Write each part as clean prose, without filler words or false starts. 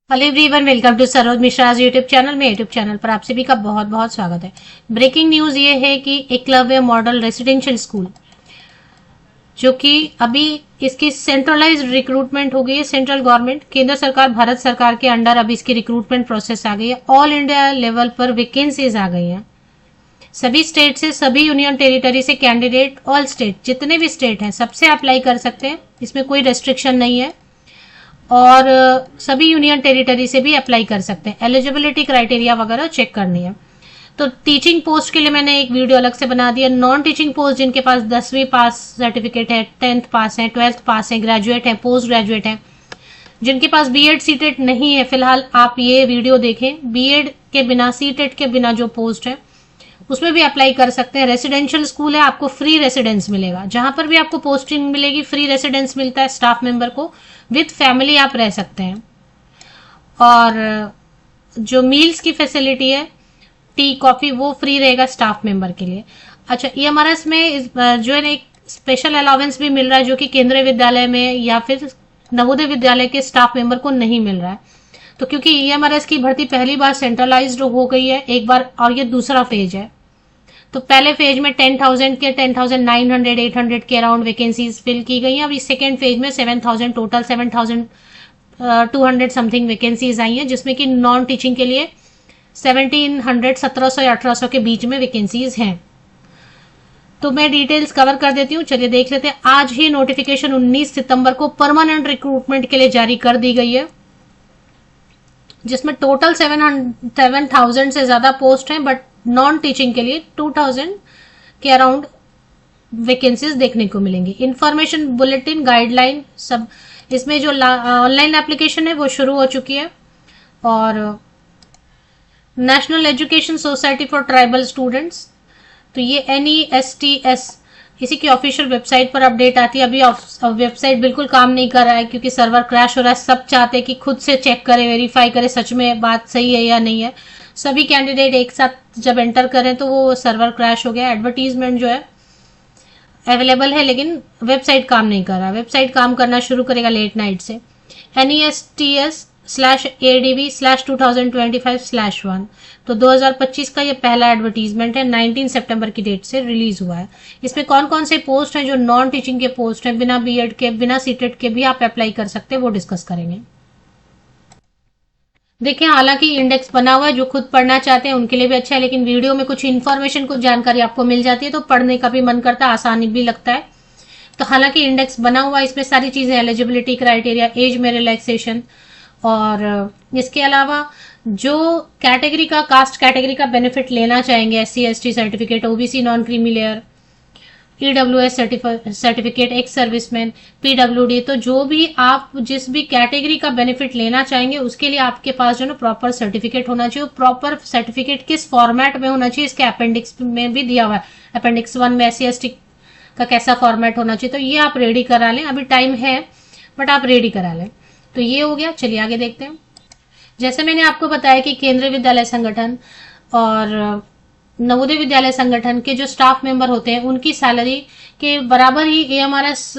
Hello everyone, welcome to Saroj Mishra YouTube channel में। YouTube channel पर आप सभी का बहुत बहुत स्वागत है। ब्रेकिंग न्यूज ये है कि एकलव्य मॉडल रेसिडेंशियल स्कूल जो कि अभी इसकी सेंट्रलाइज्ड रिक्रूटमेंट हो गई है। सेंट्रल गवर्नमेंट, केंद्र सरकार, भारत सरकार के अंडर अभी इसकी रिक्रूटमेंट प्रोसेस आ गई है। ऑल इंडिया लेवल पर वैकेंसीज आ गई हैं। सभी स्टेट से, सभी यूनियन टेरिटरी से कैंडिडेट, ऑल स्टेट, जितने भी स्टेट हैं सबसे अप्लाई कर सकते हैं। इसमें कोई रेस्ट्रिक्शन नहीं है और सभी यूनियन टेरिटरी से भी अप्लाई कर सकते हैं। एलिजिबिलिटी क्राइटेरिया वगैरह चेक करनी है। तो टीचिंग पोस्ट के लिए मैंने एक वीडियो अलग से बना दिया। नॉन टीचिंग पोस्ट जिनके पास 10वीं पास सर्टिफिकेट है, 10th पास है, 12th पास है, ग्रेजुएट है, पोस्ट ग्रेजुएट है, जिनके पास बीएड सीटेट नहीं है, फिलहाल आप ये वीडियो देखें। बीएड के बिना, सीटेट के बिना जो पोस्ट है उसमें भी अप्लाई कर सकते हैं। रेसिडेंशियल स्कूल है, आपको फ्री रेसिडेंस मिलेगा। जहां पर भी आपको पोस्टिंग मिलेगी फ्री रेसिडेंस मिलता है स्टाफ मेंबर को। विद फैमिली आप रह सकते हैं। और जो मील्स की फैसिलिटी है, टी कॉफी, वो फ्री रहेगा स्टाफ मेंबर के लिए। अच्छा, ईएमआरएस में जो है ना एक स्पेशल अलाउंस भी मिल रहा है जो कि केंद्रीय विद्यालय में या फिर नवोदय विद्यालय के स्टाफ मेंबर को नहीं मिल रहा है। तो क्योंकि ईएमआरएस की भर्ती पहली बार सेंट्रलाइज्ड हो गई है एक बार, और ये दूसरा फेज है। तो पहले फेज में 10,000 के 10,900 800 के अराउंड वैकेंसीज फिल की गई हैं। अभी सेकेंड फेज में 7,000, टोटल 7,200 समथिंग वैकेंसीज आई हैं, जिसमें कि नॉन टीचिंग के लिए 1,700, 1,700 या 1,800 के बीच में वैकेंसीज हैं। तो मैं डिटेल्स कवर कर देती हूँ, चलिए देख लेते हैं। आज ही नोटिफिकेशन 19 सितंबर को परमानेंट रिक्रूटमेंट के लिए जारी कर दी गई है, जिसमें टोटल 7,000 से ज्यादा पोस्ट हैं, बट नॉन टीचिंग के लिए 2,000 के अराउंड वैकेंसीज देखने को मिलेंगी। इंफॉर्मेशन बुलेटिन, गाइडलाइन सब इसमें जो ऑनलाइन एप्लीकेशन है वो शुरू हो चुकी है। और national education society for tribal students, तो ये NESTS, इसी की ऑफिशियल वेबसाइट पर अपडेट आती है। अभी वेबसाइट बिल्कुल काम नहीं कर रहा है क्योंकि सर्वर क्रैश हो रहा है। सब चाहते हैं कि खुद से चेक करें, वेरीफाई करें सच में बात सही है या नहीं है। सभी कैंडिडेट एक साथ जब एंटर करें तो वो सर्वर क्रैश हो गया। एडवर्टीजमेंट जो है अवेलेबल है लेकिन वेबसाइट काम नहीं कर रहा। वेबसाइट काम करना शुरू करेगा लेट नाइट से। NESTS/ADV/2025/1, तो 2025 का ये पहला एडवर्टीजमेंट है। 19 सितंबर की डेट से रिलीज हुआ है। इसमें कौन कौन से पोस्ट हैं जो नॉन टीचिंग के पोस्ट हैं, बिना बीएड के, बिना सीटेट के भी आप अप्लाई कर सकते हैं, वो डिस्कस करेंगे। देखिए, हालांकि इंडेक्स बना हुआ है, जो खुद पढ़ना चाहते हैं उनके लिए भी अच्छा है, लेकिन वीडियो में कुछ इन्फॉर्मेशन, कुछ जानकारी आपको मिल जाती है तो पढ़ने का भी मन करता है, आसानी भी लगता है। तो हालांकि इंडेक्स बना हुआ है, इसमें सारी चीजें, एलिजिबिलिटी क्राइटेरिया, एज में रिलैक्सेशन, और इसके अलावा जो कैटेगरी का, कास्ट कैटेगरी का बेनिफिट लेना चाहेंगे, SC ST certificate, OBC non creamy layer, EWS certificate, ex serviceman, PWD, तो जो भी आप जिस भी कैटेगरी का बेनिफिट लेना चाहेंगे उसके लिए आपके पास जो ना प्रॉपर सर्टिफिकेट होना चाहिए। प्रॉपर सर्टिफिकेट किस फॉर्मेट में होना चाहिए, इसके अपेंडिक्स में भी दिया हुआ है। अपेंडिक्स 1 में SC ST का कैसा फॉर्मेट होना चाहिए, तो ये आप रेडी करा लें। अभी टाइम है बट आप रेडी करा लें। तो ये हो गया, चलिए आगे देखते हैं। जैसे मैंने आपको बताया कि केंद्रीय विद्यालय संगठन और नवोदय विद्यालय संगठन के जो स्टाफ मेंबर होते हैं उनकी सैलरी के बराबर ही EMRS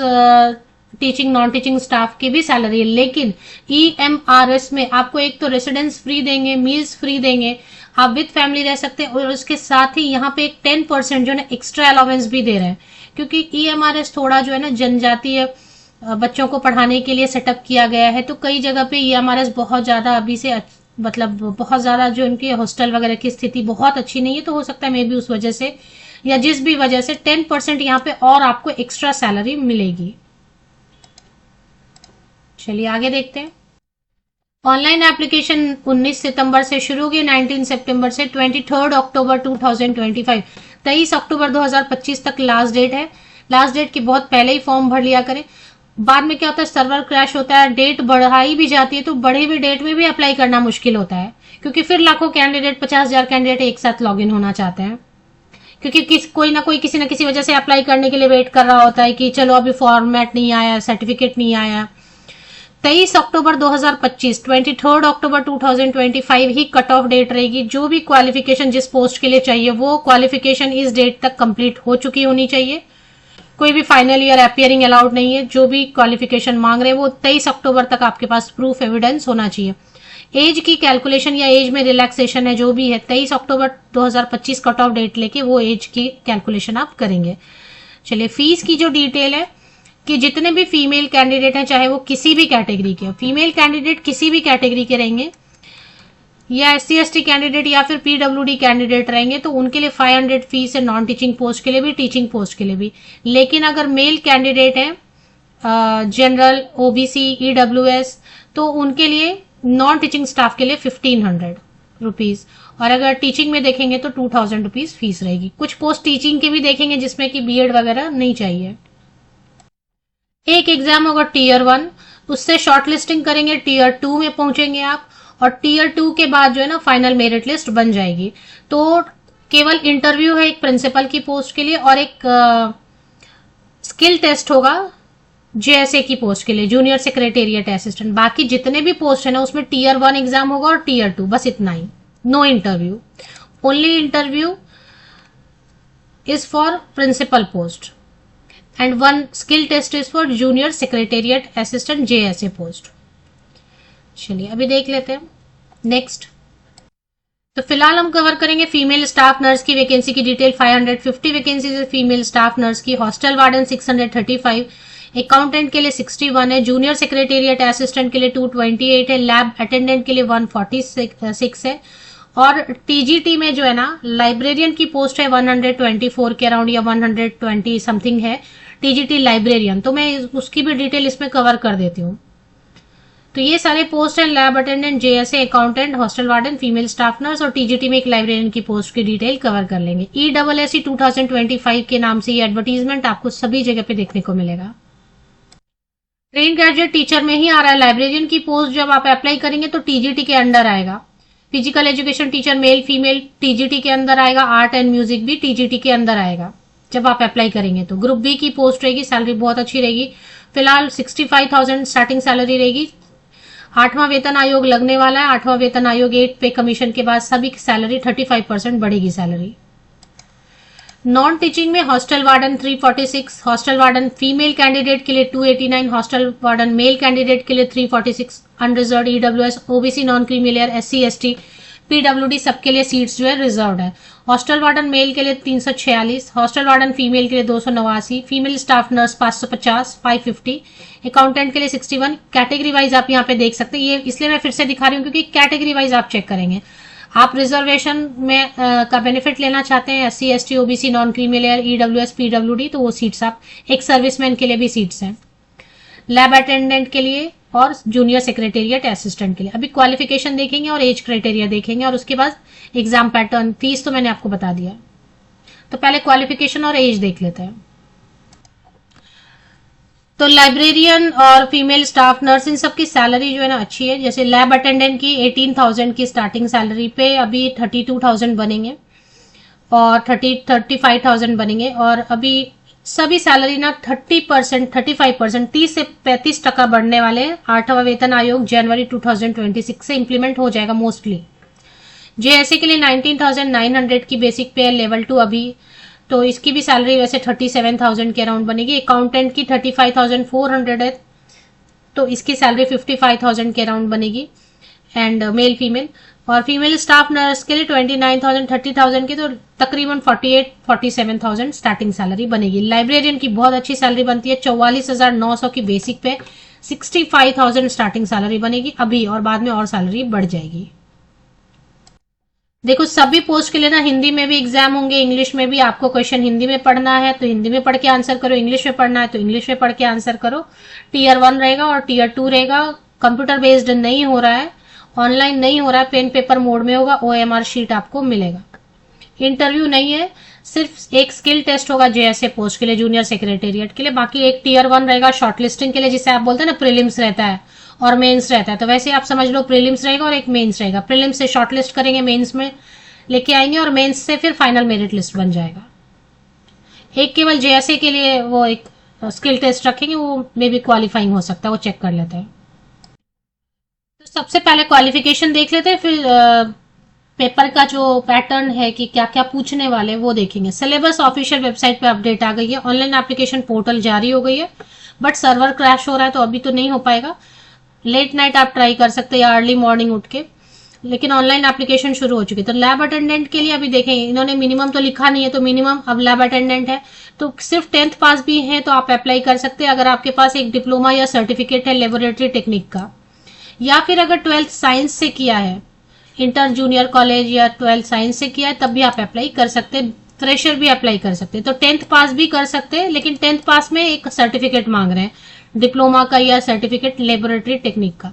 teaching, non teaching staff की भी सैलरी है। लेकिन EMRS में आपको एक तो रेसिडेंस फ्री देंगे, मील्स फ्री देंगे, आप विद फैमिली रह सकते हैं, और उसके साथ ही यहाँ पे एक 10% जो है ना एक्स्ट्रा अलाउंस भी दे रहे हैं। क्योंकि EMRS थोड़ा जो है ना जनजातीय बच्चों को पढ़ाने के लिए सेटअप किया गया है, तो कई जगह पे EMRS बहुत ज्यादा अभी से मतलब बहुत ज्यादा जो इनकी हॉस्टल वगैरह की स्थिति बहुत अच्छी नहीं है, तो हो सकता है मे बी उस वजह से या जिस भी वजह से 10% यहाँ पे और आपको एक्स्ट्रा सैलरी मिलेगी। चलिए आगे देखते हैं। ऑनलाइन एप्लीकेशन 19 सितंबर से शुरू होगी, 19 सितंबर से 23 अक्टूबर 2025, 23 अक्टूबर 2025 तक लास्ट डेट है। लास्ट डेट की बहुत पहले ही फॉर्म भर लिया करें। बाद में क्या होता है, सर्वर क्रैश होता है, डेट बढ़ाई भी जाती है, तो बढ़ी हुई डेट में भी अप्लाई करना मुश्किल होता है, क्योंकि फिर लाखों कैंडिडेट, 50,000 कैंडिडेट एक साथ लॉग इन होना चाहते हैं। क्योंकि कोई ना कोई किसी ना किसी वजह से अप्लाई करने के लिए वेट कर रहा होता है कि चलो अभी फॉर्मेट नहीं आया, सर्टिफिकेट नहीं आया। 23 अक्टूबर 2025, 23 अक्टूबर 2025 ही कट ऑफ डेट रहेगी। जो भी क्वालिफिकेशन जिस पोस्ट के लिए चाहिए वो क्वालिफिकेशन इस डेट तक कंप्लीट हो चुकी होनी चाहिए। कोई भी फाइनल ईयर अपियरिंग अलाउड नहीं है। जो भी क्वालिफिकेशन मांग रहे हैं वो 23 अक्टूबर तक आपके पास प्रूफ एविडेंस होना चाहिए। एज की कैलकुलेशन या एज में रिलैक्सेशन है जो भी है, 23 अक्टूबर 2025 कट ऑफ डेट लेके वो एज की कैलकुलेशन आप करेंगे। चलिए, फीस की जो डिटेल है कि जितने भी फीमेल कैंडिडेट हैं, चाहे वो किसी भी कैटेगरी के, फीमेल कैंडिडेट किसी भी कैटेगरी के रहेंगे या SC/ST कैंडिडेट या फिर PWD कैंडिडेट रहेंगे तो उनके लिए 500 फीस है, नॉन टीचिंग पोस्ट के लिए भी, टीचिंग पोस्ट के लिए भी। लेकिन अगर मेल कैंडिडेट हैं, जनरल, OBC, EWS, तो उनके लिए नॉन टीचिंग स्टाफ के लिए 1500 रुपीज, और अगर टीचिंग में देखेंगे तो 2000 रुपीज फीस रहेगी। कुछ पोस्ट टीचिंग के भी देखेंगे जिसमें कि BEd वगैरह नहीं चाहिए। एक एग्जाम होगा Tier 1, उससे शॉर्ट लिस्टिंग करेंगे, Tier 2 में पहुंचेंगे आप, और Tier 2 के बाद जो है ना फाइनल मेरिट लिस्ट बन जाएगी। तो केवल इंटरव्यू है एक प्रिंसिपल की पोस्ट के लिए, और एक स्किल टेस्ट होगा JSA की पोस्ट के लिए, जूनियर सेक्रेटेरिएट असिस्टेंट। बाकी जितने भी पोस्ट है ना उसमें Tier 1 एग्जाम होगा और Tier 2, बस इतना ही। No interview, only interview is for principal post and one skill test is for junior secretariat assistant JSA post. चलिए अभी देख लेते हैं नेक्स्ट। तो फिलहाल हम कवर करेंगे फीमेल स्टाफ नर्स की वैकेंसी की डिटेल। 550 वैकेंसीज है फीमेल स्टाफ नर्स की। हॉस्टल वार्डन 635, अकाउंटेंट के लिए 61 है, जूनियर सेक्रेटेरिएट असिस्टेंट के लिए 228 है, लैब अटेंडेंट के लिए 146 है, और TGT में जो है ना लाइब्रेरियन की पोस्ट है 124 के अराउंड या 120 समथिंग है TGT लाइब्रेरियन। तो मैं उसकी भी डिटेल इसमें कवर कर देती हूँ। तो ये सारे पोस्ट हैं, lab attendant, JSA, accountant, hostel warden, female staff nurse, और TGT में एक लाइब्रेरियन की पोस्ट की डिटेल कवर कर लेंगे। ESSE 2025 के नाम से ये एडवर्टीजमेंट आपको सभी जगह पे देखने को मिलेगा। ट्रेन ग्रेजुएट टीचर में ही आ रहा है। लाइब्रेरियन की पोस्ट जब आप अप्लाई करेंगे तो TGT के अंडर आएगा। Physical education teacher male female TGT के अंदर आएगा। आर्ट एंड म्यूजिक भी TGT के अंदर आएगा जब आप अप्लाई करेंगे। तो ग्रुप B की पोस्ट रहेगी, सैलरी बहुत अच्छी रहेगी। फिलहाल 65,000 स्टार्टिंग सैलरी रहेगी। 8वां वेतन आयोग लगने वाला है। 8वां वेतन आयोग 8 पे कमीशन के बाद सभी की सैलरी 35% बढ़ेगी सैलरी। नॉन टीचिंग में hostel warden 346, hostel warden female candidate के लिए 289, हॉस्टल वार्डन मेल कैंडिडेट के लिए 346, unreserve, EWS, OBC, non creamy layer, SC/ST, PWD सबके लिए सीट्स जो है रिजर्व है। हॉस्टल वार्डन मेल के लिए 346, हॉस्टल वार्डन फीमेल के लिए 289, फीमेल स्टाफ नर्स 550, 550, अकाउंटेंट के लिए 61। कैटेगरी वाइज आप यहाँ पे देख सकते हैं। ये इसलिए मैं फिर से दिखा रही हूँ क्योंकि कैटेगरी वाइज आप चेक करेंगे। आप रिजर्वेशन में का बेनिफिट लेना चाहते हैं, SC/ST, OBC, non creamy layer, EWS, PWD, तो वो सीट्स आप, एक सर्विसमैन के लिए भी सीट्स हैं, लैब अटेंडेंट के लिए और जूनियर सेक्रेटेरिएट असिस्टेंट के लिए। अभी क्वालिफिकेशन देखेंगे और एज क्राइटेरिया देखेंगे, और उसके बाद एग्जाम पैटर्न, फीस तो मैंने आपको बता दिया। तो पहले क्वालिफिकेशन और एज देख लेते हैं। तो लाइब्रेरियन और फीमेल स्टाफ नर्स इन सब की सैलरी जो है ना अच्छी है। जैसे लैब अटेंडेंट की 18,000 की स्टार्टिंग सैलरी पे अभी 32,000 बनेंगे और 35,000 बनेंगे, और अभी सभी सैलरी ना 30%, 35%, 30 से 35% बढ़ने वाले हैं। 8वां वेतन आयोग जनवरी 2026 से इंप्लीमेंट हो जाएगा मोस्टली। JSA के लिए 19,900 की बेसिक पे है, लेवल 2 अभी, तो इसकी भी सैलरी वैसे 37,000 के अराउंड बनेगी। अकाउंटेंट की 35,400 है, तो इसकी सैलरी 55,000 के अराउंड बनेगी, एंड मेल फीमेल। और फीमेल स्टाफ नर्स के लिए 29,000, 30,000 की, तो तकरीबन 47,000 स्टार्टिंग सैलरी बनेगी। लाइब्रेरियन की बहुत अच्छी सैलरी बनती है, 44,900 की बेसिक पे 65,000 स्टार्टिंग सैलरी बनेगी अभी, और बाद में और सैलरी बढ़ जाएगी। देखो सभी पोस्ट के लिए ना हिंदी में भी एग्जाम होंगे, इंग्लिश में भी। आपको क्वेश्चन हिंदी में पढ़ना है तो हिंदी में पढ़ के आंसर करो, इंग्लिश में पढ़ना है तो इंग्लिश में पढ़ के आंसर करो। Tier 1 रहेगा और Tier 2 रहेगा। कंप्यूटर बेस्ड नहीं हो रहा है, ऑनलाइन नहीं हो रहा है, पेन पेपर मोड में होगा। OMR शीट आपको मिलेगा। इंटरव्यू नहीं है, सिर्फ एक स्किल टेस्ट होगा JSA पोस्ट के लिए, जूनियर सेक्रेटेरिएट के लिए। बाकी एक Tier 1 रहेगा शॉर्टलिस्टिंग के लिए, जिसे आप बोलते हैं ना प्रीलिम्स रहता है और मेंस रहता है, तो वैसे आप समझ लो प्रीलिम्स रहेगा और एक मेंस रहेगा। प्रीलिम्स से शॉर्टलिस्ट करेंगे, मेंस में लेके आएंगे, और मेंस से फिर फाइनल मेरिट लिस्ट बन जाएगा। एक केवल JSA के लिए वो एक स्किल टेस्ट रखेंगे, वो मे बी क्वालिफाइंग हो सकता है, वो चेक कर लेते हैं। तो सबसे पहले क्वालिफिकेशन देख लेते हैं, फिर पेपर का जो पैटर्न है कि क्या क्या पूछने वाले वो देखेंगे। सिलेबस ऑफिशियल वेबसाइट पे अपडेट आ गई है, ऑनलाइन एप्लीकेशन पोर्टल जारी हो गई है, बट सर्वर क्रैश हो रहा है तो अभी तो नहीं हो पाएगा। लेट नाइट आप ट्राई कर सकते हैं या अर्ली मॉर्निंग उठ के, लेकिन ऑनलाइन एप्लीकेशन शुरू हो चुकी है। तो लैब अटेंडेंट के लिए अभी देखें, इन्होंने मिनिमम तो लिखा नहीं है, तो मिनिमम अब लैब अटेंडेंट है तो सिर्फ 10th पास भी है तो आप अप्लाई कर सकते हैं अगर आपके पास एक डिप्लोमा या सर्टिफिकेट है लेबोरेटरी टेक्निक का, या फिर अगर 12th साइंस से किया है, इंटर जूनियर कॉलेज या 12th साइंस से किया है तब भी आप अप्लाई कर सकते हैं। फ्रेशर भी अप्लाई कर सकते हैं, तो 10th पास भी कर सकते हैं, लेकिन 10th पास में एक सर्टिफिकेट मांग रहे हैं डिप्लोमा का या सर्टिफिकेट लेबोरेटरी टेक्निक का।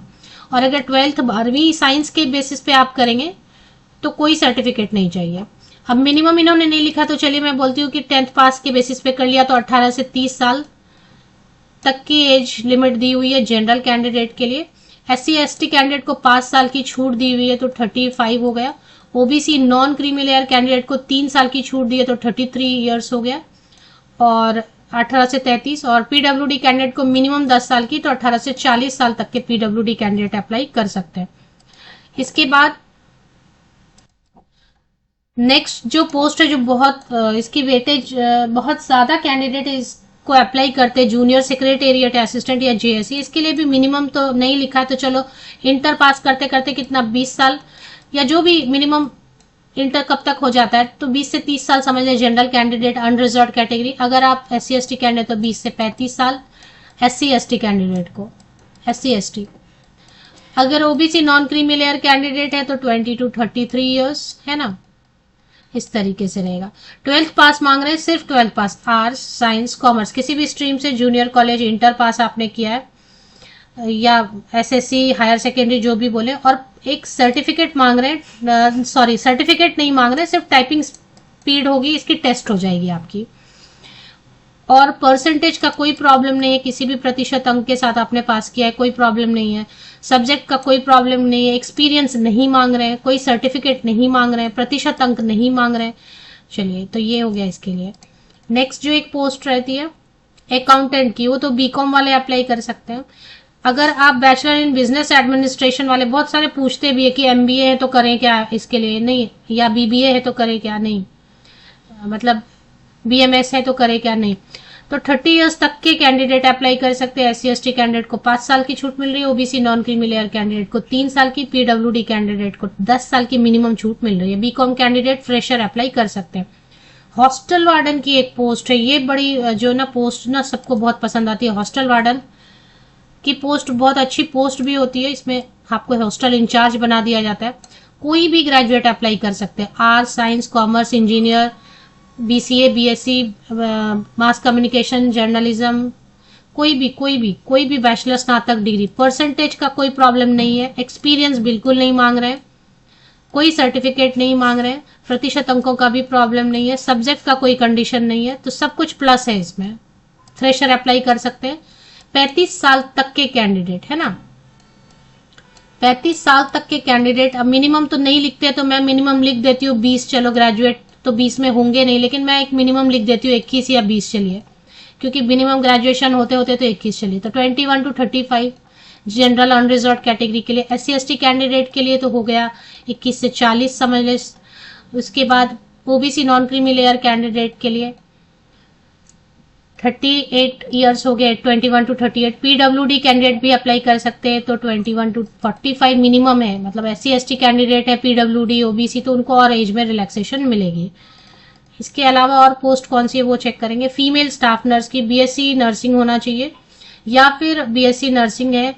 और अगर 12th 12वीं साइंस के बेसिस पे आप करेंगे तो कोई सर्टिफिकेट नहीं चाहिए। अब मिनिमम इन्होंने नहीं लिखा तो चलिए मैं बोलती हूँ कि 10th पास के बेसिस पे कर लिया तो 18 से 30 साल तक की एज लिमिट दी हुई है जनरल कैंडिडेट के लिए। SC/ST कैंडिडेट को 5 साल की छूट दी हुई है तो 35 हो गया। OBC non creamy layer candidate को 3 साल की छूट दी है तो 33 ईयर्स हो गया, और 18 से 33। और PWD कैंडिडेट को मिनिमम 10 साल की, तो 18 से 40 साल तक के PWD कैंडिडेट अप्लाई कर सकते हैं। इसके बाद नेक्स्ट जो पोस्ट है जो बहुत इसकी वेटेज बहुत ज्यादा कैंडिडेट इसको अप्लाई करते हैं, जूनियर सेक्रेटेरिएट असिस्टेंट या JSE। इसके लिए भी मिनिमम तो नहीं लिखा है, तो चलो इंटर पास करते करते कितना 20 साल या जो भी मिनिमम इंटर कब तक हो जाता है, तो 20 से 30 साल समझ लें जनरल कैंडिडेट अनरिजर्व कैटेगरी। अगर आप SC/ST कैंडिडेट तो 20 से 35 साल SC/ST कैंडिडेट को, SC/ST। अगर OBC non creamy layer candidate है तो 20 to 33 ईयर्स है ना, इस तरीके से रहेगा। 12th पास मांग रहे हैं, सिर्फ 12th पास, आर्ट्स साइंस कॉमर्स किसी भी स्ट्रीम से, जूनियर कॉलेज इंटर पास आपने किया है या SSC हायर सेकेंडरी जो भी बोले। और एक सर्टिफिकेट मांग रहे हैं, सॉरी सर्टिफिकेट नहीं मांग रहे, सिर्फ टाइपिंग स्पीड होगी, इसकी टेस्ट हो जाएगी आपकी। और परसेंटेज का कोई प्रॉब्लम नहीं है, किसी भी प्रतिशत अंक के साथ आपने पास किया है कोई प्रॉब्लम नहीं है। सब्जेक्ट का कोई प्रॉब्लम नहीं है, एक्सपीरियंस नहीं मांग रहे हैं, कोई सर्टिफिकेट नहीं मांग रहे हैं, प्रतिशत अंक नहीं मांग रहे हैं। चलिए तो ये हो गया इसके लिए। नेक्स्ट जो एक पोस्ट रहती है अकाउंटेंट की, वो तो BCom वाले अप्लाई कर सकते हैं। अगर आप बैचलर इन बिजनेस एडमिनिस्ट्रेशन वाले, बहुत सारे पूछते भी है कि MBA है तो करें क्या इसके लिए, नहीं, या BBA है तो करें क्या, नहीं, मतलब BMS है तो करे क्या, नहीं। तो 30 इयर्स तक के कैंडिडेट अप्लाई कर सकते हैं। SC/ST कैंडिडेट को 5 साल की छूट मिल रही है, OBC non creamy layer candidate को 3 साल की, PWD कैंडिडेट को 10 साल की मिनिमम छूट मिल रही है। BCom कैंडिडेट फ्रेशर अप्लाई कर सकते हैं। हॉस्टल वार्डन की एक पोस्ट है, ये बड़ी जो ना पोस्ट ना सबको बहुत पसंद आती है। हॉस्टल वार्डन की पोस्ट बहुत अच्छी पोस्ट भी होती है, इसमें आपको हॉस्टल इंचार्ज बना दिया जाता है। कोई भी ग्रेजुएट अप्लाई कर सकते हैं, arts science commerce engineer, BCA BSc mass communication journalism, कोई भी बैचलर स्नातक डिग्री। परसेंटेज का कोई प्रॉब्लम नहीं है, एक्सपीरियंस बिल्कुल नहीं मांग रहे हैं, कोई सर्टिफिकेट नहीं मांग रहे हैं, प्रतिशत अंकों का भी प्रॉब्लम नहीं है, सब्जेक्ट का कोई कंडीशन नहीं है, तो सब कुछ प्लस है इसमें। फ्रेशर अप्लाई कर सकते हैं। 35 साल तक के कैंडिडेट है ना, 35 साल तक के कैंडिडेट। अब मिनिमम तो नहीं लिखते, तो मैं मिनिमम लिख देती हूँ 20, चलो ग्रेजुएट तो 20 में होंगे नहीं, लेकिन मैं एक मिनिमम लिख देती हूँ 21 या 20 चलिए, क्योंकि मिनिमम ग्रेजुएशन होते होते तो 21 चलिए। तो 21 to 35 जनरल अनरिजर्व कैटेगरी के लिए। SC/ST कैंडिडेट के लिए तो हो गया 21 से 40 समझ ले। उसके बाद OBC non creamy layer candidate के लिए 38 ईयर्स हो गए, 21 to 38। PWD कैंडिडेट भी अप्लाई कर सकते हैं, तो 21 to 45 मिनिमम है, मतलब SC/ST कैंडिडेट है, PWD OBC, तो उनको और एज में रिलैक्सेशन मिलेगी। इसके अलावा और पोस्ट कौन सी है वो चेक करेंगे। फीमेल स्टाफ नर्स की BSc नर्सिंग होना चाहिए, या फिर BSc नर्सिंग है,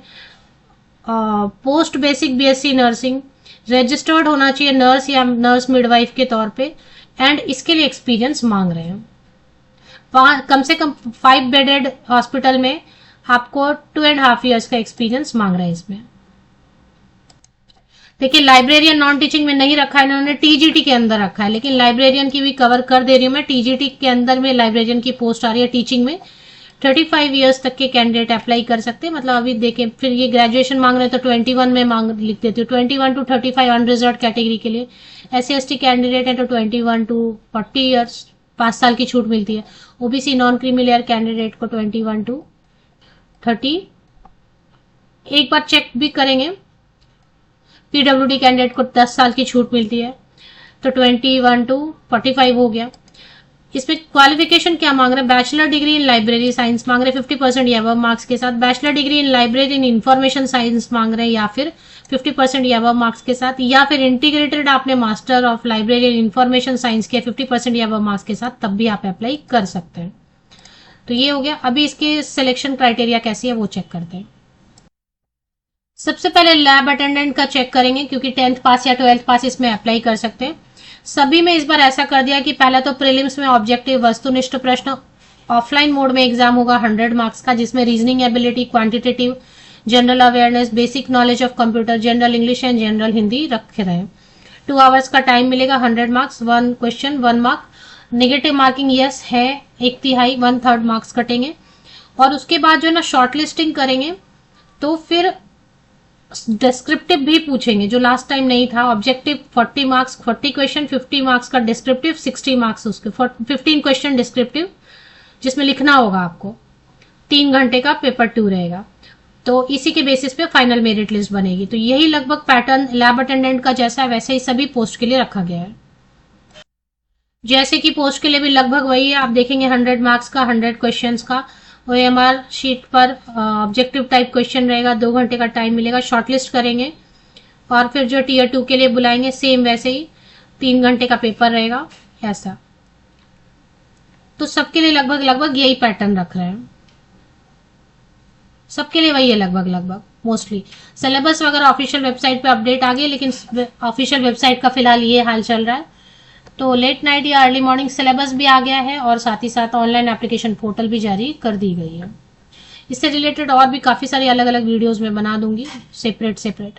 post basic BSc nursing, registered होना चाहिए नर्स या नर्स मिडवाइफ के तौर पे, एंड इसके लिए एक्सपीरियंस मांग रहे हैं। कम से कम 5 बेडेड हॉस्पिटल में आपको 2.5 ईयर्स का एक्सपीरियंस मांग रहे हैं इसमें। देखिए लाइब्रेरियन नॉन टीचिंग में नहीं रखा है इन्होंने, TGT के अंदर रखा है, लेकिन लाइब्रेरियन की भी कवर कर दे रही हूँ मैं। TGT के अंदर में लाइब्रेरियन की पोस्ट आ रही है टीचिंग में। 35 ईयर्स तक के कैंडिडेट अप्लाई कर सकते हैं, मतलब अभी देखें, फिर ये ग्रेजुएशन मांग रहे हैं तो 21 में मांग लिख देती हूँ। 21 to 35 अनरिजर्व कैटेगरी के लिए। SC/ST कैंडिडेट है तो 21 to 40 ईयर्स, 5 साल की छूट मिलती है। OBC non creamy layer candidate को 21 to 30। एक बार चेक भी करेंगे, पीडब्ल्यूडी कैंडिडेट को 10 साल की छूट मिलती है, तो 21 to 45 हो गया। इसमें क्वालिफिकेशन क्या मांग रहे हैं, bachelor degree in library science मांग रहे हैं 50% या अबव मार्क्स के साथ, bachelor degree in library in information science मांग रहे हैं या फिर 50% या अबव मार्क्स के साथ, या फिर इंटीग्रेटेड आपने master of library in information science किया 50% या अबव मार्क्स के साथ, तब भी आप अप्लाई कर सकते हैं। तो ये हो गया। अभी इसके सिलेक्शन क्राइटेरिया कैसी है वो चेक करते हैं। सबसे पहले लैब अटेंडेंट का चेक करेंगे, क्योंकि 10th पास या 12th पास इसमें अप्लाई कर सकते हैं। सभी में इस बार ऐसा कर दिया कि पहला तो प्रीलिम्स में ऑब्जेक्टिव वस्तुनिष्ठ प्रश्न ऑफलाइन मोड में एग्जाम होगा 100 मार्क्स का, जिसमें reasoning ability, quantitative, general awareness, basic knowledge of computer, general English and general Hindi रखे रहे। 2 आवर्स का टाइम मिलेगा, 100 marks, 1 question 1 mark, negative marking yes है 1/3, 1/3 मार्क्स कटेंगे। और उसके बाद जो है ना शॉर्ट लिस्टिंग करेंगे, तो फिर डिस्क्रिप्टिव भी पूछेंगे जो लास्ट टाइम नहीं था। ऑब्जेक्टिव 40 मार्क्स, 40 क्वेश्चन, 50 मार्क्स का डिस्क्रिप्टिव, 60 मार्क्स उसके, 15 क्वेश्चन डिस्क्रिप्टिव जिसमें लिखना होगा आपको। 3 घंटे का पेपर 2 रहेगा, तो इसी के बेसिस पे फाइनल मेरिट लिस्ट बनेगी। तो यही लगभग पैटर्न लैब अटेंडेंट का जैसा है वैसे ही सभी पोस्ट के लिए रखा गया है। जैसे कि पोस्ट के लिए भी लगभग वही है। आप देखेंगे 100 मार्क्स का, 100 क्वेश्चंस का, OMR शीट पर ऑब्जेक्टिव टाइप क्वेश्चन रहेगा, 2 घंटे का टाइम मिलेगा, शॉर्टलिस्ट करेंगे और फिर जो Tier 2 के लिए बुलाएंगे सेम वैसे ही 3 घंटे का पेपर रहेगा ऐसा। तो सबके लिए लगभग यही पैटर्न रख रहे हैं, सबके लिए वही है लगभग मोस्टली। सिलेबस वगैरह ऑफिशियल वेबसाइट पे अपडेट आ गई, लेकिन ऑफिशियल वेबसाइट का फिलहाल ये हाल चल रहा है। तो लेट नाइट या अर्ली मॉर्निंग सिलेबस भी आ गया है और साथ ही साथ ऑनलाइन एप्लीकेशन पोर्टल भी जारी कर दी गई है। इससे रिलेटेड और भी काफी सारी अलग अलग वीडियोस में बना दूंगी सेपरेट।